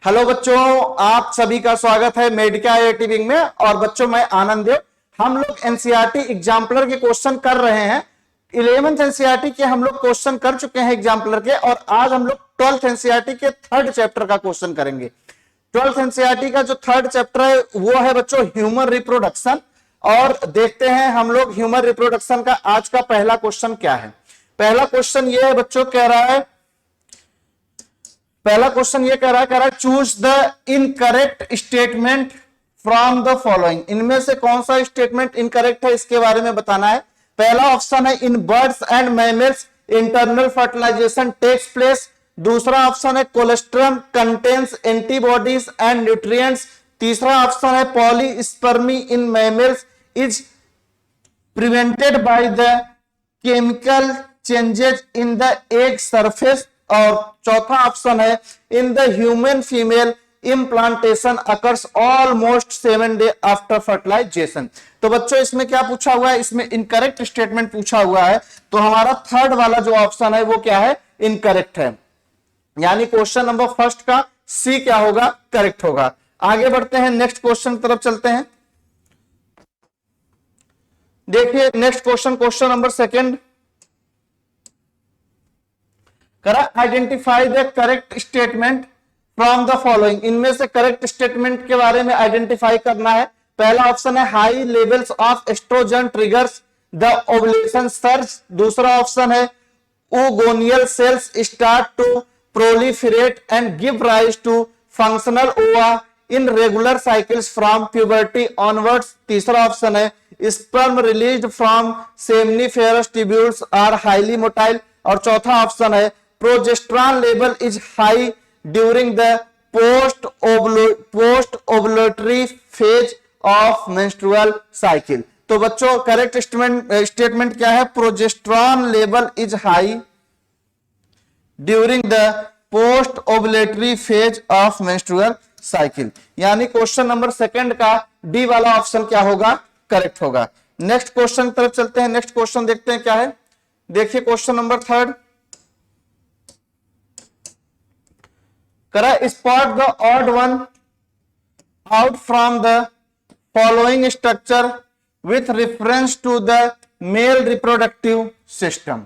Hello बच्चों, आप सभी का स्वागत है मेडिका आईआईटी विंग में। और बच्चों मैं आनंद देव। हम लोग एनसीईआरटी एग्जाम्पलर के क्वेश्चन कर रहे हैं। 11th एनसीईआरटी के हम लोग क्वेश्चन कर चुके हैं एग्जाम्पलर के, और आज हम लोग 12th एनसीईआरटी के थर्ड चैप्टर का क्वेश्चन करेंगे। 12th एनसीईआरटी का जो थर्ड चैप्टर है वो है बच्चों ह्यूमन रिप्रोडक्शन। और देखते हैं हम लोग ह्यूमन रिप्रोडक्शन का आज का पहला क्वेश्चन क्या है। पहला क्वेश्चन ये है बच्चों, कह रहा है choose the incorrect statement from the following. इनमें से कौन सा स्टेटमेंट इनकरेक्ट है इसके बारे में बताना है। पहला ऑप्शन है in birds and mammals internal fertilization takes place. दूसरा ऑप्शन है colostrum contains antibodies and nutrients. तीसरा ऑप्शन है polyspermy in mammals is prevented by the chemical changes in the egg surface. और चौथा ऑप्शन है in the human female implantation occurs almost 7 days after fertilization. तो बच्चों इसमें क्या पूछा हुआ है, इसमें इनकरेक्ट स्टेटमेंट पूछा हुआ है। तो हमारा थर्ड वाला जो ऑप्शन है वो क्या है, इनकरेक्ट है। यानी क्वेश्चन नंबर फर्स्ट का सी क्या होगा, करेक्ट होगा। आगे बढ़ते हैं, नेक्स्ट क्वेश्चन की तरफ चलते हैं। देखिए next question, question number second, identify the correct statement from the following. इनमें से करेक्ट स्टेटमेंट के बारे में आइडेंटिफाई करना है। पहला ऑप्शन है high levels of oestrogen triggers the ovulation surge. दूसरा ऑप्शन है oogoneal cells start to proliferate and give rise to functional ova in regular cycles from puberty onwards। तीसरा ऑप्शन है sperm released from seminiferous tubules are highly motile। और चौथा option है progesterone level is high during the post ovulatory phase of menstrual cycle. तो बच्चों correct statement क्या है, progesterone level is high during the post ovulatory phase of menstrual cycle. यानी question number second का D वाला option क्या होगा, correct होगा। नेक्स्ट क्वेश्चन की तरफ चलते हैं। नेक्स्ट क्वेश्चन देखते हैं क्या है। देखिए question number third, spot the odd one out from the following structure with reference to the male reproductive system।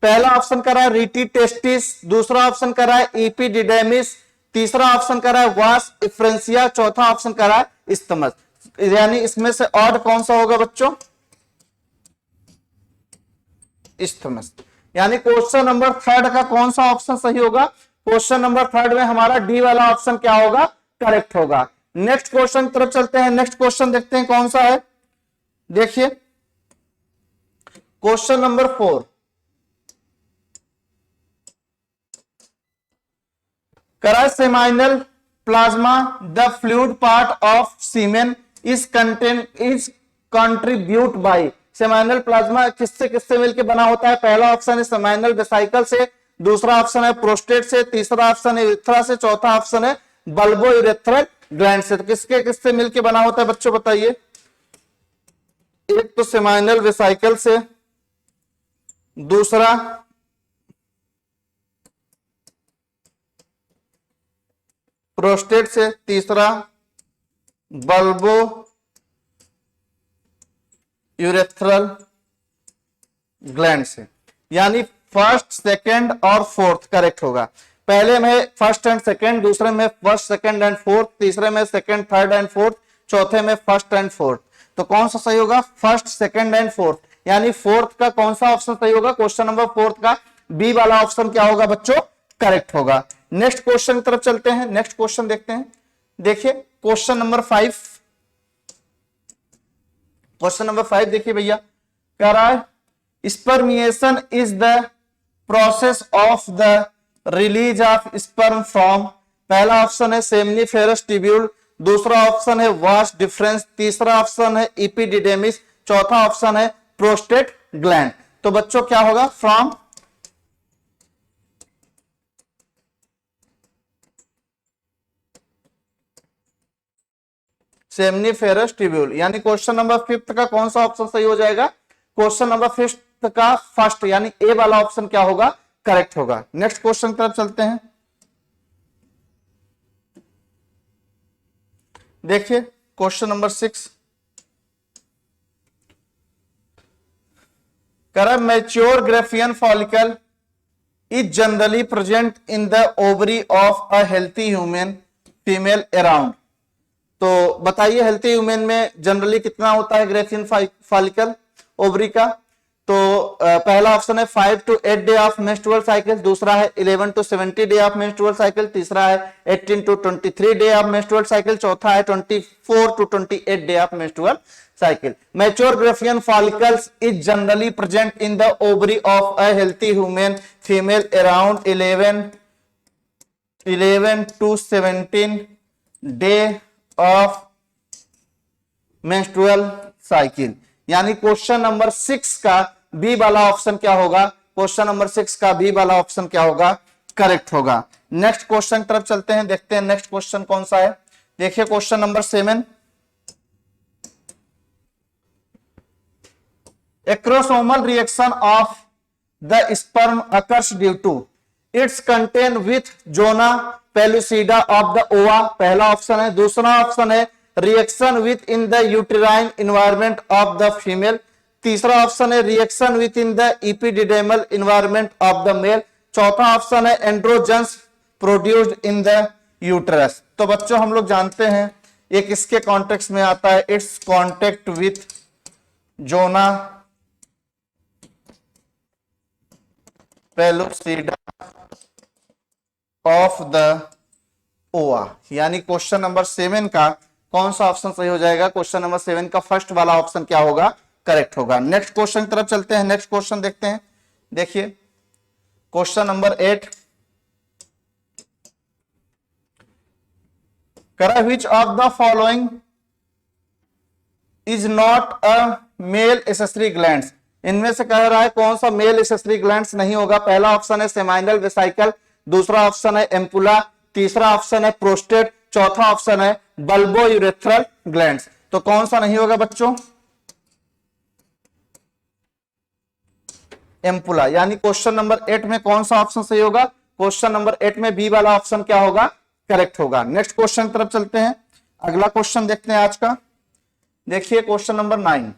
पहला ऑप्शन कर रहा है रीटी टेस्टिस। दूसरा ऑप्शन कर रहा है एपिडिडेमिस। तीसरा ऑप्शन कर रहा है वास इफ्रेंसिया। चौथा ऑप्शन कर रहा है इस्थमस। यानी इसमें से ऑड कौन सा होगा बच्चों, इस्थमस। यानी क्वेश्चन नंबर थर्ड का कौन सा ऑप्शन सही होगा, क्वेश्चन नंबर थर्ड में हमारा डी वाला ऑप्शन क्या होगा, करेक्ट होगा। नेक्स्ट क्वेश्चन की तरफ चलते हैं। नेक्स्ट क्वेश्चन देखते हैं कौन सा है। देखिए क्वेश्चन नंबर 4, करा seminal plasma the fluid part of semen is contribute by. Seminal plasma किससे किससे मिलकर बना होता है। पहला ऑप्शन है सेमाइनल वेसिकल से। दूसरा ऑप्शन है प्रोस्टेट से। तीसरा ऑप्शन है यूरेथ्रा से। चौथा ऑप्शन है बल्बो यूरेथ्रल ग्लैंड से। तो किसके किससे मिलकर बना होता है बच्चों बताइए। एक तो सेमाइनल वेसिकल से, दूसरा प्रोस्टेट से, तीसरा बल्बो यूरेथ्रल ग्लैंड से। यानी फर्स्ट सेकंड और फोर्थ करेक्ट होगा। पहले में फर्स्ट एंड सेकंड, दूसरे में फर्स्ट सेकंड एंड फोर्थ, तीसरे में सेकंड थर्ड एंड फोर्थ, चौथे में फर्स्ट एंड फोर्थ। तो कौन सा सही होगा, फर्स्ट सेकंड एंड फोर्थ। यानी फोर्थ का कौन सा ऑप्शन सही होगा, क्वेश्चन नंबर फोर्थ का बी वाला ऑप्शन क्या होगा बच्चों, करेक्ट होगा। नेक्स्ट क्वेश्चन की तरफ चलते हैं। नेक्स्ट क्वेश्चन देखते हैं। देखिए क्वेश्चन नंबर 5, क्वेश्चन नंबर 5 देखिए भैया, कह रहा है spermiation is the process of the release of sperm from. पहला ऑप्शन है सेमिनिफेरस ट्यूब्यूल। दूसरा ऑप्शन है वास डिफरेंस। तीसरा ऑप्शन है एपिडिडेमिस। चौथा ऑप्शन है प्रोस्टेट ग्लैंड। तो बच्चों क्या होगा, फ्रॉम सेमिनिफेरस ट्यूब्यूल। यानी क्वेश्चन नंबर 5 का कौन सा ऑप्शन सही हो जाएगा, क्वेश्चन नंबर 5 का फर्स्ट यानी ए वाला ऑप्शन क्या होगा, करेक्ट होगा। नेक्स्ट क्वेश्चन की तरफ चलते हैं। देखिए क्वेश्चन नंबर 6, करा mature Graafian follicle is generally present in the ovary of a healthy human female around. तो बताइए हेल्थी ह्यूमन में जनरली कितना होता है ग्रेफियन फॉलिकल ओवरी का। तो पहला ऑप्शन है 5 to 8 day of menstrual cycle, दूसरा है 11 to 70 day of menstrual cycle, तीसरा है 18 to 23 day of menstrual cycle, चौथा है 24 to 28 day of menstrual cycle. Mature Graafian follicles is generally present in the ovary of a healthy human female around 11 to 17 day of menstrual cycle। यानी question number 6 का B वाला option क्या होगा, question number 6 का B वाला option क्या होगा, correct होगा। नेक्स्ट क्वेश्चन तरफ चलते हैं, देखते हैं नेक्स्ट क्वेश्चन कौन सा है। देखिए question number 7, a chromosomal reaction of the sperm occurs due to its contact with zona pellucida of the ova, पहला ऑप्शन है। दूसरा ऑप्शन है reaction within the uterine environment of the female, तीसरा option है reaction within the epididymal environment of the male, चौथा option है androgens produced in the uterus. तो बच्चों हम लोग जानते हैं एक इसके कॉन्टेक्स्ट में आता है, it's contact with zona pellucida of the ova. यानी क्वेश्चन नंबर 7 का कौन सा ऑप्शन सही हो जाएगा, क्वेश्चन नंबर 7 का फर्स्ट वाला ऑप्शन क्या होगा, करेक्ट होगा। नेक्स्ट क्वेश्चन की तरफ चलते हैं, नेक्स्ट क्वेश्चन देखते हैं। देखिए क्वेश्चन नंबर 8, करा which of the following is not a male accessory glands, इनमें से कह रहा है कौन सा मेल एसेसरी ग्लैंड्स नहीं होगा। पहला ऑप्शन है सेमाइनल वेसिकल, दूसरा ऑप्शन है एम्पुला, तीसरा ऑप्शन है प्रोस्टेट, चौथा ऑप्शन है बल्बो यूरेथ्रल ग्लैंड्स। तो कौन सा नहीं होगा बच्चों, एम्पुला। यानी क्वेश्चन नंबर 8 में कौन सा ऑप्शन सही होगा, क्वेश्चन नंबर 8 में बी वाला ऑप्शन क्या होगा, करेक्ट होगा। नेक्स्ट क्वेश्चन की तरफ चलते हैं, अगला क्वेश्चन देखते हैं आज का। देखिए question number 9,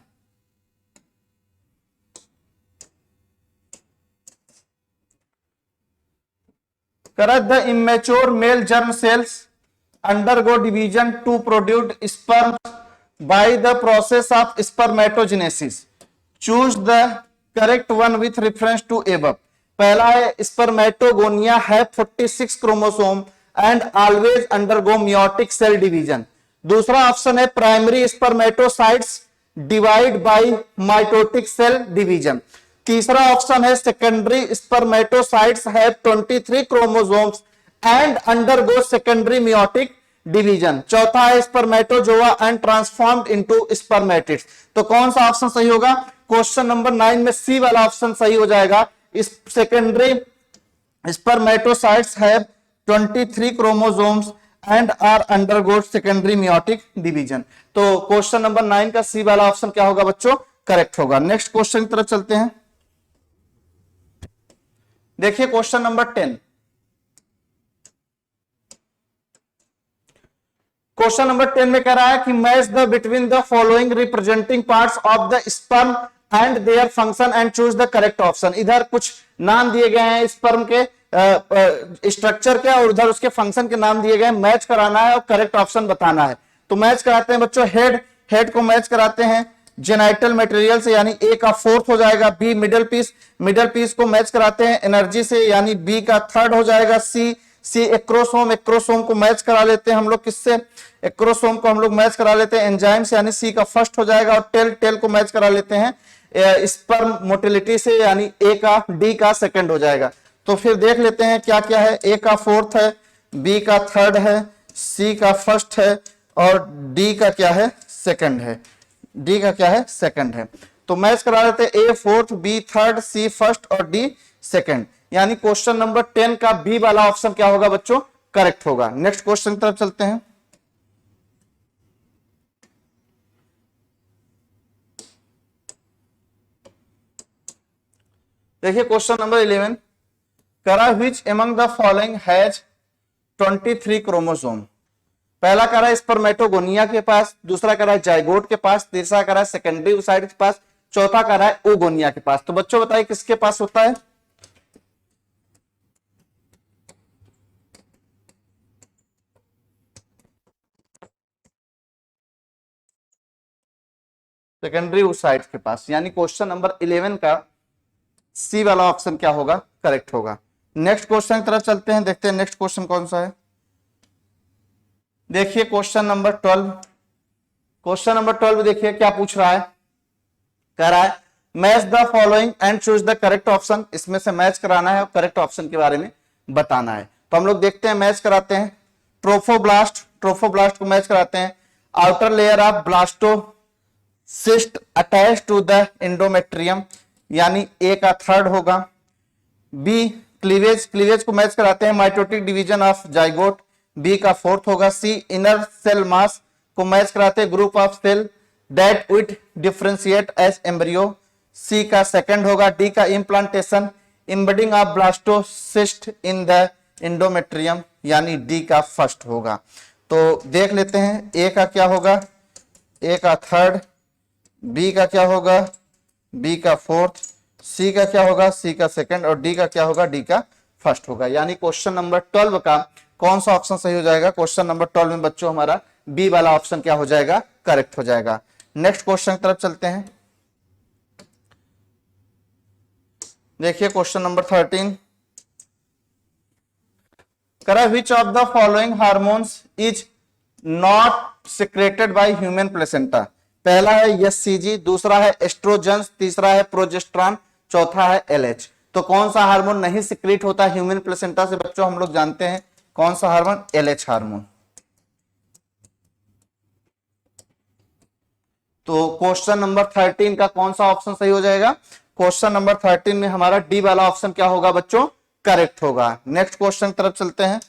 the immature male germ cells undergo division to produce sperm by the process of spermatogenesis. Choose the correct one with reference to above. पहला है spermatogonia have 46 chromosome and always undergo meiotic cell division. दूसरा option है primary spermatocytes divide by mitotic cell division. तीसरा option है secondary spermatocytes have 23 chromosomes and undergo secondary meiotic division. चौथा है spermatozoa and transformed into spermatids. तो कौन सा option सही होगा, क्वेश्चन नंबर 9 में सी वाला ऑप्शन सही हो जाएगा। इस secondary spermatocytes have 23 chromosomes and are undergo secondary meiotic division. तो क्वेश्चन नंबर 9 का सी वाला ऑप्शन क्या होगा बच्चों, करेक्ट होगा। नेक्स्ट क्वेश्चन की तरफ चलते हैं। देखिए क्वेश्चन नंबर 10, क्वेश्चन नंबर 10 में कह रहा है कि match the between the following representing parts of the sperm and their function and choose the correct option. इधर कुछ नाम दिए गए हैं स्पर्म के स्ट्रक्चर के और उधर उसके फंक्शन के नाम दिए गए हैं, मैच कराना है और करेक्ट ऑप्शन बताना है। तो मैच कराते हैं बच्चों, हेड को मैच कराते हैं जेनाइटल मटेरियल से, यानी ए का फोर्थ हो जाएगा। बी मिडल पीस को मैच कराते हैं एनर्जी से, यानी बी का थर्ड हो जाएगा। सी एक्रोसोम को मैच करा लेते हैं हम लोग, किससे, एक्रोसोम को हम लोग मैच करा लेते हैं एंजाइम से, यानी सी का फर्स्ट हो जाएगा। और टेल को मैच करा लेते हैं स्पर्म मोटिलिटी से, यानी ए का डी का सेकंड हो जाएगा। तो फिर देख लेते हैं क्या क्या है, ए का फोर्थ है, बी का थर्ड है, सी का फर्स्ट है और डी का क्या है, सेकंड है। डी का क्या है, सेकंड है। तो मैच करा लेते हैं ए फोर्थ, बी थर्ड, सी फर्स्ट और डी सेकंड। यानी क्वेश्चन नंबर 10 का बी वाला ऑप्शन क्या होगा बच्चों, करेक्ट होगा। नेक्स्ट क्वेश्चन की तरफ चलते हैं। देखिए क्वेश्चन नंबर 11, करा which among the following has 23 chromosome. पहला कह रहा है स्पर्मेटोगोनिया के पास, दूसरा कह रहा है जाइगोट के पास, तीसरा कह रहा है सेकेंडरी ओसाइट के पास, चौथा कह रहा है ओगोनिया के पास। तो बच्चों बताइए किसके पास होता है? सेकेंडरी ओसाइट के पास, यानी क्वेश्चन नंबर 11 का सी वाला ऑप्शन क्या होगा? करेक्ट होगा। नेक्स्ट क्वेश्चन की तरफ चलते हैं, देखते हैं नेक्स्ट क्वेश्चन कौन सा है। देखिए क्वेश्चन नंबर 12। क्वेश्चन नंबर 12 देखिए क्या पूछ रहा है। कह रहा है match the following and choose the correct option. इसमें से मैच कराना है और करेक्ट ऑप्शन के बारे में बताना है। तो हम लोग देखते हैं, मैच कराते हैं। ट्रोफोब्लास्ट को मैच कराते हैं। Outer layer of blastocyst attach to the endometrium, यानी ए का थर्ड होगा। बी क्लीवेज को मैच कराते हैं mitotic division of zygote, B का फोर्थ होगा। सी इनर सेल मास को मैच कराते हैं group of cell that with differentiate as embryo, C का सेकंड होगा। डी का implantation embedding of blastocyst in the endometrium, यानी डी का फर्स्ट होगा। तो देख लेते हैं ए का क्या होगा, ए का थर्ड, बी का क्या होगा, बी का फोर्थ, सी का क्या होगा, सी का सेकंड, और डी का क्या होगा, डी का फर्स्ट होगा। यानी क्वेश्चन नंबर 12 का कौन सा ऑप्शन सही हो जाएगा? क्वेश्चन नंबर 12 में बच्चों हमारा बी वाला ऑप्शन क्या हो जाएगा? करेक्ट हो जाएगा। नेक्स्ट क्वेश्चन की तरफ चलते हैं। देखिए क्वेश्चन नंबर 13 करा which of the following hormones is not secreted by human placenta. पहला है एससीजी, दूसरा है एस्ट्रोजन, तीसरा है प्रोजेस्टेरॉन, चौथा है एलएच। तो कौन सा हार्मोन नहीं सिक्रेट होता ह्यूमन प्लेसेंटा से? बच्चों हम लोग जानते हैं कौन सा हार्मोन? LH hormone. तो क्वेश्चन नंबर 13 का कौन सा ऑप्शन सही हो जाएगा? क्वेश्चन नंबर 13 में हमारा डी वाला ऑप्शन क्या होगा बच्चों? करेक्ट होगा। नेक्स्ट क्वेश्चन की तरफ चलते हैं।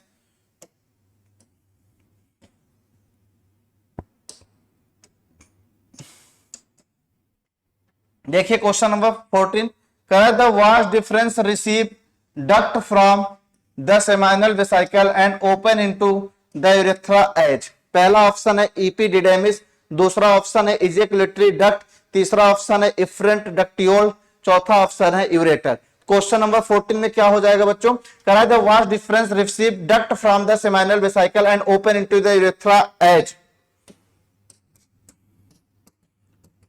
देखिए क्वेश्चन नंबर 14 कह the vas deferens receive duct from the seminal vesicle and open into the urethra as. पहला ऑप्शन है इपीडिडेमिस, दूसरा ऑप्शन है इजैकुलेटरी डक्ट, तीसरा ऑप्शन है इफरेंट डक्टियोल, चौथा ऑप्शन है यूरेटर। क्वेश्चन नंबर 14 में क्या हो जाएगा बच्चों? कह रहा है the vas deferens receive duct from the seminal vesicle and open into the urethra as.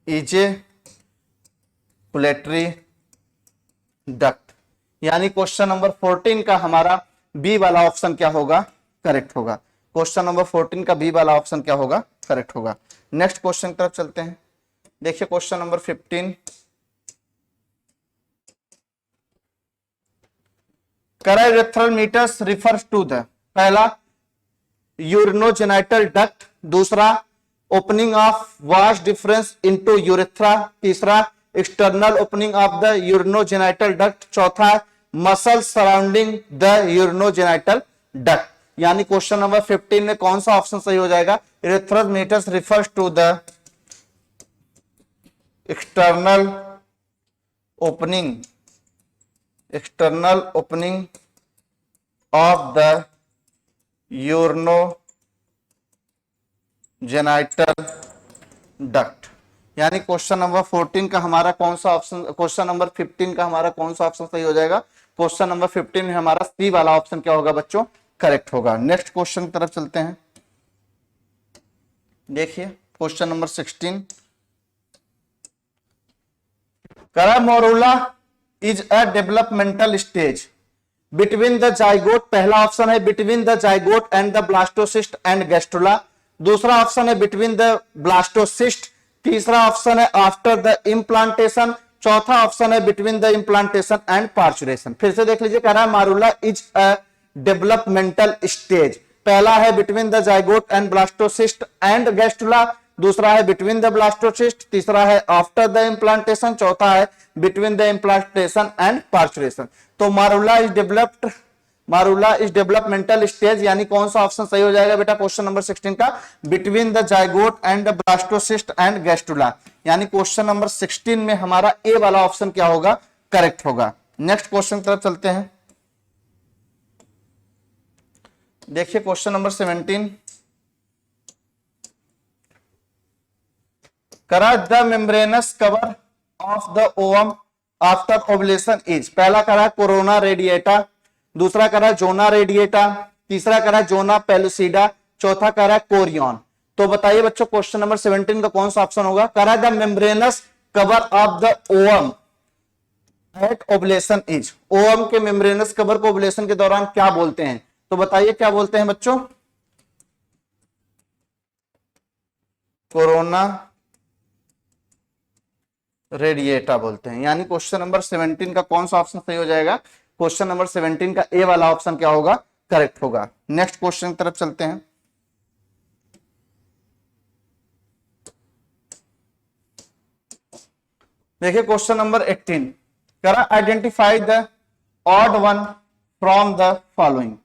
Ejaculatory duct, यानी क्वेश्चन नंबर 14 का हमारा बी वाला ऑप्शन क्या होगा? करेक्ट होगा। क्वेश्चन नंबर 14 का बी वाला ऑप्शन क्या होगा? करेक्ट होगा। नेक्स्ट क्वेश्चन की तरफ चलते हैं। देखिए question number 15 urethral meatus refers to the, पहला यूरिनोजेनिटल डक्ट, दूसरा opening of vas deferens into urethra, तीसरा external opening of the urinogenital duct, चौथा muscle surrounding the urinogenital duct. यानी क्वेश्चन नंबर 15 में कौन सा ऑप्शन सही हो जाएगा? Urethral meatus refers to the external opening of the urinogenital duct. यानी क्वेश्चन नंबर 14 का हमारा कौन सा ऑप्शन, क्वेश्चन नंबर 15 का हमारा कौन सा ऑप्शन सही हो जाएगा? क्वेश्चन नंबर 15 में हमारा सी वाला ऑप्शन क्या होगा बच्चों? करेक्ट होगा। नेक्स्ट क्वेश्चन की तरफ चलते हैं। देखिए क्वेश्चन नंबर 16 करा morula is a developmental stage between the zygote. पहला ऑप्शन है between the zygote and the blastocyst and gastrula, दूसरा ऑप्शन है बिटवीन द ब्लास्टोसिस्ट, तीसरा ऑप्शन है आफ्टर द इम्प्लांटेशन, चौथा ऑप्शन है between the implantation and parturition. फिर से देख लीजिए, कह रहा है मारूला इज अ डेवलपमेंटल स्टेज। पहला है between the zygote and blastocyst and gastrula, दूसरा है बिटवीन द ब्लास्टोसिस्ट, तीसरा है आफ्टर द इम्प्लांटेशन, चौथा है between the implantation and parturition. तो मारूला इज डेवलपमेंटल स्टेज, यानी कौन सा ऑप्शन सही हो जाएगा बेटा क्वेश्चन नंबर 16 का? Between the zygote and the blastocyst and gastrula. यानी क्वेश्चन नंबर 16 में हमारा ए वाला ऑप्शन क्या होगा? करेक्ट होगा। नेक्स्ट क्वेश्चन की तरफ चलते हैं। देखिए क्वेश्चन नंबर 17 करा the membranous cover of the ovum after ovulation is, पहला करा कोरोना रेडिएटा, दूसरा करा जोना रेडिएटा, तीसरा करा जोना पेलुसिडा, चौथा करा कोरियन। तो बताइए बच्चों क्वेश्चन नंबर 17 का कौन सा ऑप्शन होगा? करा the membranous cover of the ovum at ovulation is, ovum के मेम्ब्रेनस कवर को ओवुलेशन के दौरान क्या बोलते हैं? तो बताइए क्या बोलते हैं बच्चों? कोरोना रेडिएटा बोलते हैं। यानी क्वेश्चन नंबर 17 का कौन सा ऑप्शन सही हो जाएगा? क्वेश्चन नंबर 17 का ए वाला ऑप्शन क्या होगा? करेक्ट होगा। नेक्स्ट क्वेश्चन की तरफ चलते हैं। देखिए क्वेश्चन नंबर 18, करा identify the odd one from the following.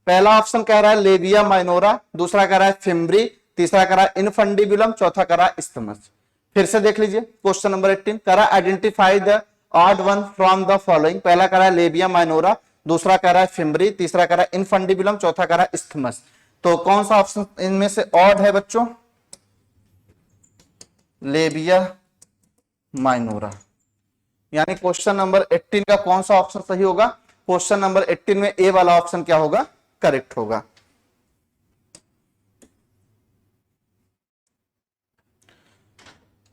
पहला ऑप्शन कह रहा है लेबिया माइनोरा, दूसरा कह रहा है फिम्ब्री, तीसरा कह रहा है इनफंडिबुलम, चौथा कह रहा है इस्थमस। फिर से देख लीजिए क्वेश्चन नंबर 18, करा identify the odd one from the following. पहला कह रहा है लेबिया माइनोरा, दूसरा कह रहा है फिम्ब्री, तीसरा कह रहा है इनफंडिबुलम, चौथा कह रहा है इस्थमस। तो कौन सा ऑप्शन इनमें से ऑड है बच्चों? Labia minora. यानी क्वेश्चन नंबर 18 का कौन सा ऑप्शन सही होगा? क्वेश्चन नंबर 18 में ए वाला ऑप्शन क्या होगा? करेक्ट होगा।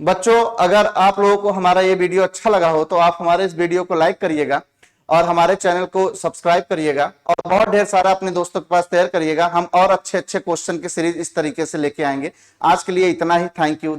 बच्चों अगर आप लोगों को हमारा ये वीडियो अच्छा लगा हो तो आप हमारे इस वीडियो को लाइक करिएगा और हमारे चैनल को सब्सक्राइब करिएगा और बहुत ढेर सारा अपने दोस्तों के पास शेयर करिएगा। हम और अच्छे अच्छे क्वेश्चन की सीरीज इस तरीके से लेके आएंगे। आज के लिए इतना ही। Thank you.